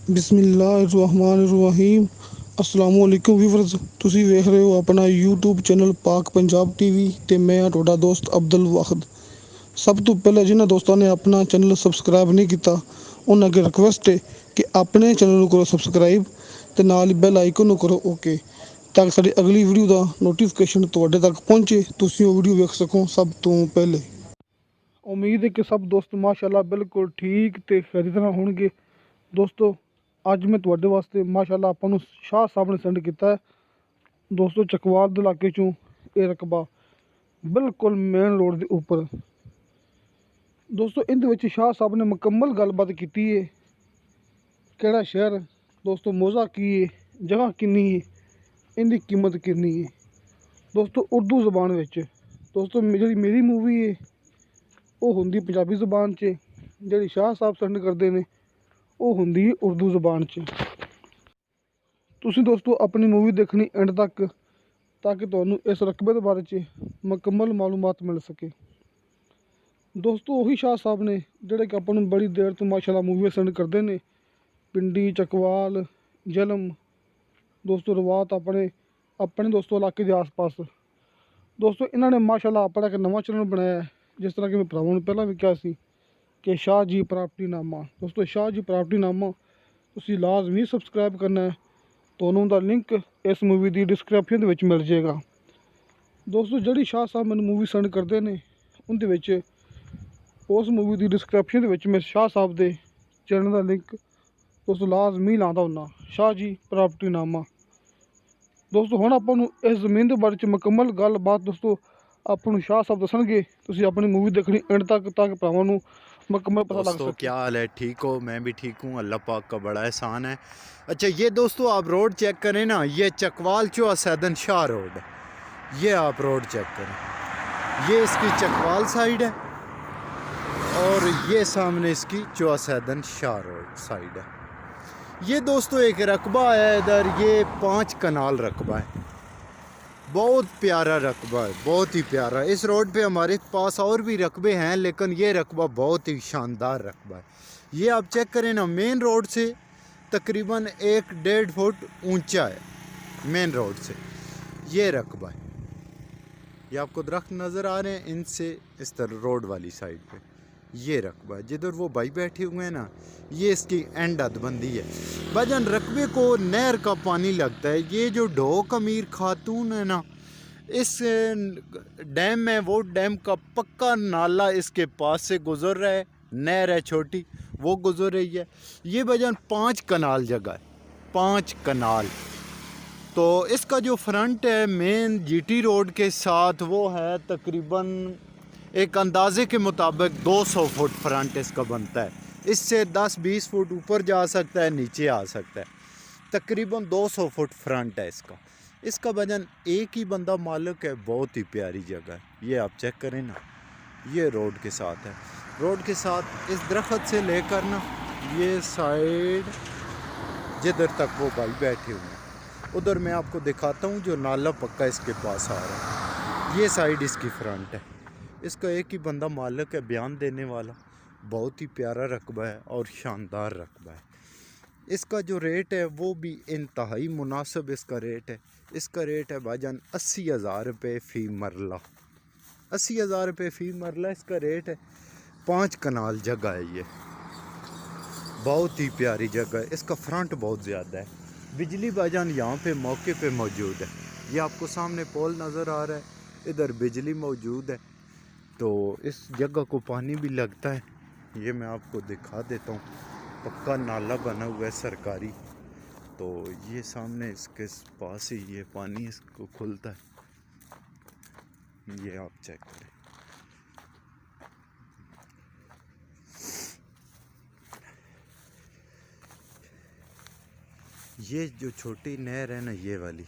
बिस्मिल्लाहिर्रहमानिर्रहीम। अस्सलाम वालेकुम व्यूअर्स, ਤੁਸੀਂ ਵੇਖ ਰਹੇ ਹੋ ਆਪਣਾ YouTube ਚੈਨਲ ਪਾਕ ਪੰਜਾਬ ਟੀਵੀ ਤੇ ਮੈਂ ਹਾਂ ਤੁਹਾਡਾ ਦੋਸਤ ਅਬਦੁਲ ਵਾਹਿਦ। ਸਭ ਤੋਂ ਪਹਿਲਾਂ ਜਿਨ੍ਹਾਂ ਦੋਸਤਾਂ ਨੇ ਆਪਣਾ ਚੈਨਲ ਸਬਸਕ੍ਰਾਈਬ ਨਹੀਂ ਕੀਤਾ ਉਹਨਾਂ ਅੱਗੇ ਰਿਕੁਐਸਟ ਹੈ ਕਿ ਆਪਣੇ ਚੈਨਲ ਨੂੰ ਕਰੋ ਸਬਸਕ੍ਰਾਈਬ ਤੇ ਨਾਲ ਹੀ ਬੈਲ ਆਈਕਨ ਨੂੰ ਕਰੋ ਓਕੇ, ਤਾਂ ਕਿ ਸਾਡੀ ਅਗਲੀ ਵੀਡੀਓ ਦਾ ਨੋਟੀਫਿਕੇਸ਼ਨ ਤੁਹਾਡੇ ਤੱਕ ਪਹੁੰਚੇ, ਤੁਸੀਂ ਉਹ ਵੀਡੀਓ ਵੇਖ ਸਕੋ ਸਭ ਤੋਂ ਪਹਿਲੇ। ਉਮੀਦ ਹੈ ਕਿ ਸਭ ਦੋਸਤ ਮਾਸ਼ਾਅੱਲਾ ਬਿਲਕੁਲ ਠੀਕ ਤੇ ਖੈਰੀ ਤਰ੍ਹਾਂ ਹੋਣਗੇ। ਦੋਸਤੋ ਅੱਜ ਮੈਂ ਤੁਹਾਡੇ ਵਾਸਤੇ ਮਾਸ਼ਾਅੱਲਾ ਆਪਾਂ ਨੂੰ ਸ਼ਾਹ ਸਾਹਿਬ ਨੇ ਸੈਂਡ ਕੀਤਾ ਹੈ। ਦੋਸਤੋ ਚਕਵਾਲ ਦੇ ਇਲਾਕੇ 'ਚੋਂ ਇਹ ਰਕਬਾ ਬਿਲਕੁਲ ਮੇਨ ਰੋਡ ਦੇ ਉੱਪਰ। ਦੋਸਤੋ ਇਹਦੇ ਵਿੱਚ ਸ਼ਾਹ ਸਾਹਿਬ ਨੇ ਮੁਕੰਮਲ ਗੱਲਬਾਤ ਕੀਤੀ ਹੈ। ਕਿਹੜਾ ਸ਼ਹਿਰ ਦੋਸਤੋ, ਮੌਜ਼ਾ ਕੀ ਹੈ, ਜਗ੍ਹਾ ਕਿੰਨੀ ਹੈ, ਇਹਦੀ ਕੀਮਤ ਕਿੰਨੀ ਹੈ ਦੋਸਤੋ ਉਰਦੂ ਜ਼ਬਾਨ ਵਿੱਚ। ਦੋਸਤੋ ਜਿਹੜੀ ਮੇਰੀ ਮੂਵੀ ਹੈ ਉਹ ਹੁੰਦੀ ਪੰਜਾਬੀ ਜ਼ਬਾਨ 'ਚ, ਜਿਹੜੀ ਸ਼ਾਹ ਸਾਹਿਬ ਸੈਂਡ ਕਰਦੇ ਨੇ ਉਹ ਹੁੰਦੀ ਹੈ ਉਰਦੂ ਜ਼ਬਾਨ 'ਚ। ਤੁਸੀਂ ਦੋਸਤੋ ਆਪਣੀ ਮੂਵੀ ਦੇਖਣੀ ਐਂਡ ਤੱਕ, ਤਾਂ ਕਿ ਤੁਹਾਨੂੰ ਇਸ ਰਕਬੇ ਦੇ ਬਾਰੇ 'ਚ ਮੁਕੰਮਲ ਮਾਲੂਮਾਤ ਮਿਲ ਸਕੇ। ਦੋਸਤੋ ਉਹੀ ਸ਼ਾਹ ਸਾਹਿਬ ਨੇ ਜਿਹੜੇ ਕਿ ਆਪਾਂ ਨੂੰ ਬੜੀ ਦੇਰ ਤੋਂ ਮਾਸ਼ਾਅੱਲਾ ਮੂਵੀਆਂ ਸੈਂਡ ਕਰਦੇ ਨੇ। ਪਿੰਡੀ, ਚਕਵਾਲ, ਜਲਮ ਦੋਸਤੋ ਰਵਾਤ ਆਪਣੇ ਦੋਸਤੋ ਇਲਾਕੇ ਦੇ ਆਸ-ਪਾਸ। ਦੋਸਤੋ ਇਹਨਾਂ ਨੇ ਮਾਸ਼ਾਅੱਲਾ ਆਪਣਾ ਇੱਕ ਨਵਾਂ ਚੈਨਲ ਬਣਾਇਆ ਹੈ, ਜਿਸ ਤਰ੍ਹਾਂ ਕਿ ਮੈਂ ਭਰਾਵਾਂ ਨੂੰ ਪਹਿਲਾਂ ਵੀ ਕਿਹਾ ਸੀ ਕਿ ਸ਼ਾਹ ਜੀ ਪ੍ਰਾਪਰਟੀ ਨਾਮਾ। ਦੋਸਤੋ ਸ਼ਾਹ ਜੀ ਪ੍ਰਾਪਰਟੀ ਨਾਮਾ ਤੁਸੀਂ ਲਾਜ਼ਮੀ ਸਬਸਕ੍ਰਾਈਬ ਕਰਨਾ ਹੈ, ਤੁਹਾਨੂੰ ਉਹਦਾ ਲਿੰਕ ਇਸ ਮੂਵੀ ਦੀ ਡਿਸਕ੍ਰਿਪਸ਼ਨ ਦੇ ਵਿੱਚ ਮਿਲ ਜਾਏਗਾ। ਦੋਸਤੋ ਜਿਹੜੀ ਸ਼ਾਹ ਸਾਹਿਬ ਮੈਨੂੰ ਮੂਵੀ ਸੈਂਡ ਕਰਦੇ ਨੇ ਉਹਦੇ ਵਿੱਚ ਉਸ ਮੂਵੀ ਦੀ ਡਿਸਕ੍ਰਿਪਸ਼ਨ ਦੇ ਵਿੱਚ ਮੈਂ ਸ਼ਾਹ ਸਾਹਿਬ ਦੇ ਚੈਨਲ ਦਾ ਲਿੰਕ ਦੋਸਤੋ ਲਾਜ਼ਮੀ ਲਾਉਂਦਾ ਹੁੰਦਾ, ਸ਼ਾਹ ਜੀ ਪ੍ਰਾਪਰਟੀ ਨਾਮਾ। ਦੋਸਤੋ ਹੁਣ ਆਪਾਂ ਨੂੰ ਇਸ ਜ਼ਮੀਨ ਦੇ ਬਾਰੇ 'ਚ ਮੁਕੰਮਲ ਗੱਲਬਾਤ ਦੋਸਤੋ ਆਪਾਂ ਨੂੰ ਸ਼ਾਹ ਸਾਹਿਬ ਦੱਸਣਗੇ। ਤੁਸੀਂ ਆਪਣੀ ਮੂਵੀ ਦੇਖਣੀ एंड तक, ताकि भरावां नूं मुकम्मल पता लग दोस्तों सके। क्या हाल है? ठीक हो? मैं भी ठीक हूँ, अल्लाह पाक का बड़ा एहसान है। अच्छा ये दोस्तों आप रोड चेक करें ना, ये चकवाल चो सैदन शाह रोड है। ये आप रोड चेक करें, ये इसकी चकवाल साइड है और ये सामने इसकी चौसैदन शाह रोड साइड है। ये दोस्तों एक रकबा है इधर, ये 5 कनाल रकबा है, बहुत प्यारा रकबा है, बहुत ही प्यारा। इस रोड पे हमारे पास और भी रकबे हैं, लेकिन ये रकबा बहुत ही शानदार रकबा है। ये आप चेक करें ना, मेन रोड से तकरीबन 1-1.5 फुट ऊंचा है मेन रोड से ये रकबा है। ये आपको दरख्त नज़र आ रहे हैं, इनसे इस तरह रोड वाली साइड पे ये रकबा है। जिधर वो भाई बैठे हुए हैं ना, ये इसकी एंड हदबंदी है। भजन रकबे को नहर का पानी लगता है। ये जो ढोक अमीर खातून है ना, इस डैम में, वो डैम का पक्का नाला इसके पास से गुजर रहा है, नहर है छोटी वो गुजर रही है। ये भजन 5 कनाल जगह है, 5 कनाल। तो इसका जो फ्रंट है मेन जीटी रोड के साथ, वो है तकरीबन एक अंदाजे के मुताबिक 200 फुट फ्रंट इसका बनता है। इससे 10-20 फुट ऊपर जा सकता है, नीचे आ सकता है। तकरीबन 200 फुट फ्रंट है इसका। इसका वजन एक ही बंदा मालिक है, बहुत ही प्यारी जगह है। ये आप चेक करें ना, ये रोड के साथ है। रोड के साथ इस दरख्त से लेकर ना ये साइड जिधर तक वो भाई बैठे हुए हैं, उधर मैं आपको दिखाता हूँ जो नाला पक्का इसके पास आ रहा है। ये साइड इसकी फ्रंट है। इसका एक ही बंदा मालिक है, बयान देने वाला। बहुत ही प्यारा रकबा है और शानदार रकबा है। इसका जो रेट है वो भी इंतहाई मुनासिब इसका रेट है। इसका रेट है भाईजान 80,000 रुपये फ़ी मरला। 80,000 रुपये फ़ी मरला इसका रेट है। 5 कनाल जगह है ये, बहुत ही प्यारी जगह है। इसका फ्रंट बहुत ज़्यादा है। बिजली भाईजान यहाँ पे मौके पे मौजूद है। ये आपको सामने पोल नज़र आ रहा है, इधर बिजली मौजूद है। तो इस जगह को पानी भी लगता है, ये मैं आपको दिखा देता हूँ। पक्का नाला बना हुआ है सरकारी। तो ये सामने इसके पास ही ये पानी इसको खुलता है, ये आप चेक करें। ये जो छोटी नहर है ना, ये वाली,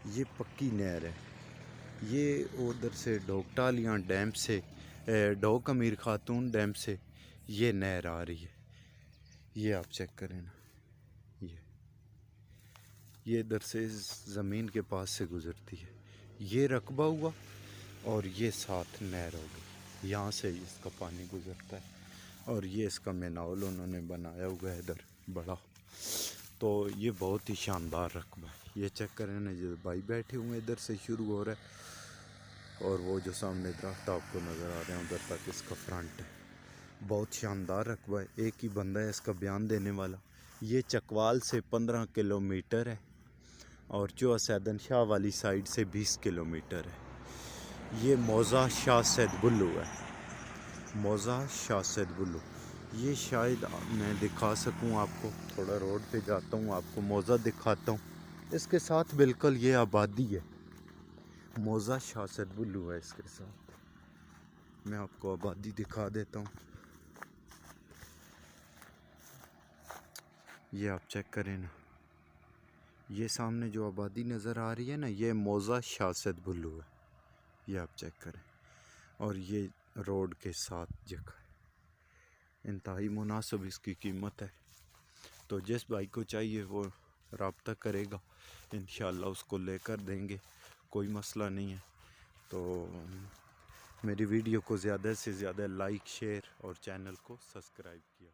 ये पक्की नहर है। ये उधर से ढोकटालियाँ डैम से, ढोक अमीर खातून डैम से ये नहर आ रही है। ये आप चेक करें ना, ये इधर से ज़मीन के पास से गुज़रती है। ये रकबा हुआ और ये साथ नहर हो गई, यहाँ से इसका पानी गुज़रता है। और ये इसका मेनावल उन्होंने बनाया हुआ है इधर बड़ा। तो ये बहुत ही शानदार रकबा है। ये चेक करें ना, जो भाई बैठे हुए इधर से शुरू हो रहा है और वो जो सामने दरख्त आपको नज़र आ रहे हैं उधर तक इसका फ्रंट है। बहुत शानदार रकबा है, एक ही बंदा है इसका बयान देने वाला। ये चकवाल से 15 किलोमीटर है और जो सैदन शाह वाली साइड से 20 किलोमीटर है। ये मौज़ा शाह सैद बुल्लू है, मौज़ा शाह सैद बुल्लू। ये शायद मैं दिखा सकूं आपको, थोड़ा रोड पे जाता हूं आपको मौज़ा दिखाता हूं। इसके साथ बिल्कुल ये आबादी है, मौज़ा शाह सैद बुल्लू है इसके साथ। मैं आपको आबादी दिखा देता हूं, ये आप चेक करें ना, ये सामने जो आबादी नज़र आ रही है ना, ये मौज़ा शाह सैद बुल्लू है, ये आप चेक करें। और ये रोड के साथ जगह इंतहाई मुनासिब इसकी कीमत है। तो जिस भाई को चाहिए वो रब्ता करेगा, इंशाल्लाह उसको लेकर देंगे, कोई मसला नहीं है। तो मेरी वीडियो को ज़्यादा से ज़्यादा लाइक शेयर और चैनल को सब्सक्राइब किया।